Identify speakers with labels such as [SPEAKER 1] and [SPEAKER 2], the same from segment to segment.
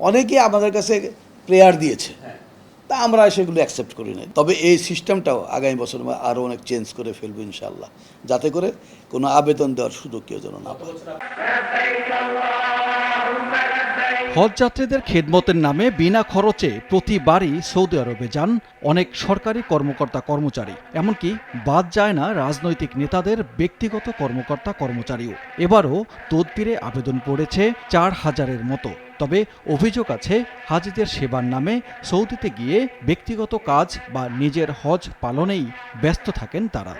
[SPEAKER 1] অনেকেই আমাদের কাছে প্রেয়ার দিয়েছে, তা আমরা সেগুলো অ্যাকসেপ্ট করি না। তবে এই সিস্টেমটাও আগামী বছর আরও অনেক চেঞ্জ করে ফেলবো ইনশাআল্লাহ, যাতে করে কোনো আবেদন দেওয়ার সুযোগ কেউ যেন না পায়।
[SPEAKER 2] হজ যাত্রীদের খেদমতের নামে বিনা খরচে প্রতিবারই সৌদি আরবে যান অনেক সরকারি কর্মকর্তা কর্মচারী, এমনকি বাদ যায় না রাজনৈতিক নেতাদের ব্যক্তিগত কর্মকর্তা কর্মচারীও। এবারও তদবিরে আবেদন পড়েছে ৪,০০০-এর মতো। তবে অভিযোগ আছে, হাজিদের সেবার নামে সৌদিতে গিয়ে ব্যক্তিগত কাজ বা নিজের হজ পালনেই ব্যস্ত থাকেন তারা।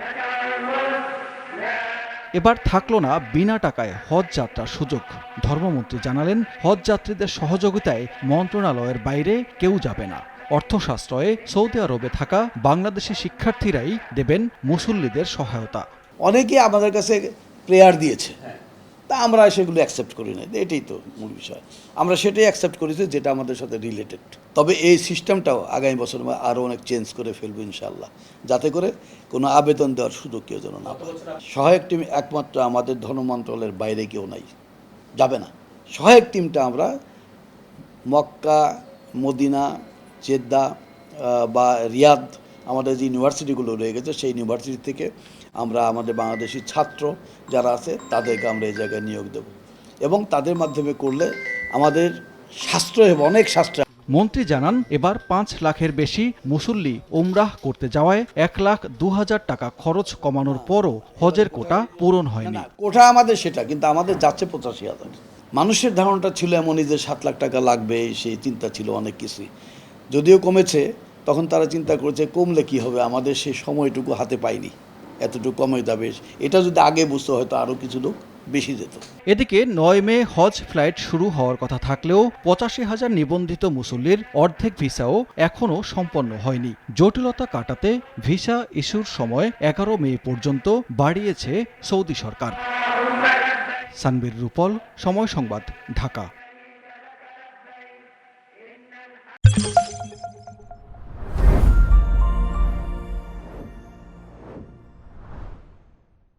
[SPEAKER 2] এবার থাকলো না বিনা টাকায় হজ যাত্রার সুযোগ। ধর্মমন্ত্রী জানালেন, হজ যাত্রীদের সহযোগিতায় মন্ত্রণালয়ের বাইরে কেউ যাবে না। অর্থ সাশ্রয়ে সৌদি আরবে থাকা বাংলাদেশি শিক্ষার্থীরাই দেবেন মুসল্লিদের সহায়তা।
[SPEAKER 1] অনেকেই আমাদের কাছে প্রেয়ার দিয়েছে, তা আমরা সেগুলো অ্যাকসেপ্ট করি না। এটাই তো মূল বিষয়, আমরা সেটাই অ্যাকসেপ্ট করেছি যেটা আমাদের সাথে রিলেটেড। তবে এই সিস্টেমটাও আগামী বছর আরও অনেক চেঞ্জ করে ফেলবো ইনশাআল্লাহ, যাতে করে কোনো আবেদন দেওয়ার সুযোগ কেউ যেন না পায়। সহায়ক টিম একমাত্র আমাদের ধর্ম মন্ত্রণালয়ের বাইরে কেউ নাই, যাবে না। সহায়ক টিমটা আমরা মক্কা, মদিনা, জেদ্দা বা রিয়াদ, আমাদের যে ইউনিভার্সিটিগুলো রয়ে গেছে সেই ইউনিভার্সিটি থেকে আমরা আমাদের বাংলাদেশি ছাত্র যারা আছে তাদেরকে আমরা এই জায়গায় নিয়োগ দেব, এবং তাদের মাধ্যমে করলে আমাদের সাশ্রয় হবে, অনেক সাশ্রয়।
[SPEAKER 2] মন্ত্রী জানান, এবার ৫ লাখের বেশি মুসল্লি উমরাহ করতে যাওয়ায় ১,০২,০০০ টাকা খরচ কমানোর পরও হজের কোটা পূরণ হয়নি।
[SPEAKER 1] কোটা আমাদের সেটা, কিন্তু আমাদের যাচ্ছে ৮৫,০০০। মানুষের ধারণাটা ছিল এমনই যে ৭ লাখ টাকা লাগবে, সেই চিন্তা ছিল অনেক কিছুই। যদিও কমেছে, তখন তারা চিন্তা করেছে কমলে কি হবে, আমাদের সেই সময়টুকু হাতে পাইনি, এতটুকু কমে যাবে। এটা যদি আগে বুঝতে হয়তো আরও কিছু লোক বেশি যেত।
[SPEAKER 2] এদিকে ৯ মে হজ ফ্লাইট শুরু হওয়ার কথা থাকলেও ৮৫,০০০ নিবন্ধিত মুসল্লির অর্ধেক ভিসাও এখনও সম্পন্ন হয়নি। জটিলতা কাটাতে ভিসা ইস্যুর সময় ১১ মে পর্যন্ত বাড়িয়েছে সৌদি সরকার। সানবীর রুপল, সময় সংবাদ, ঢাকা।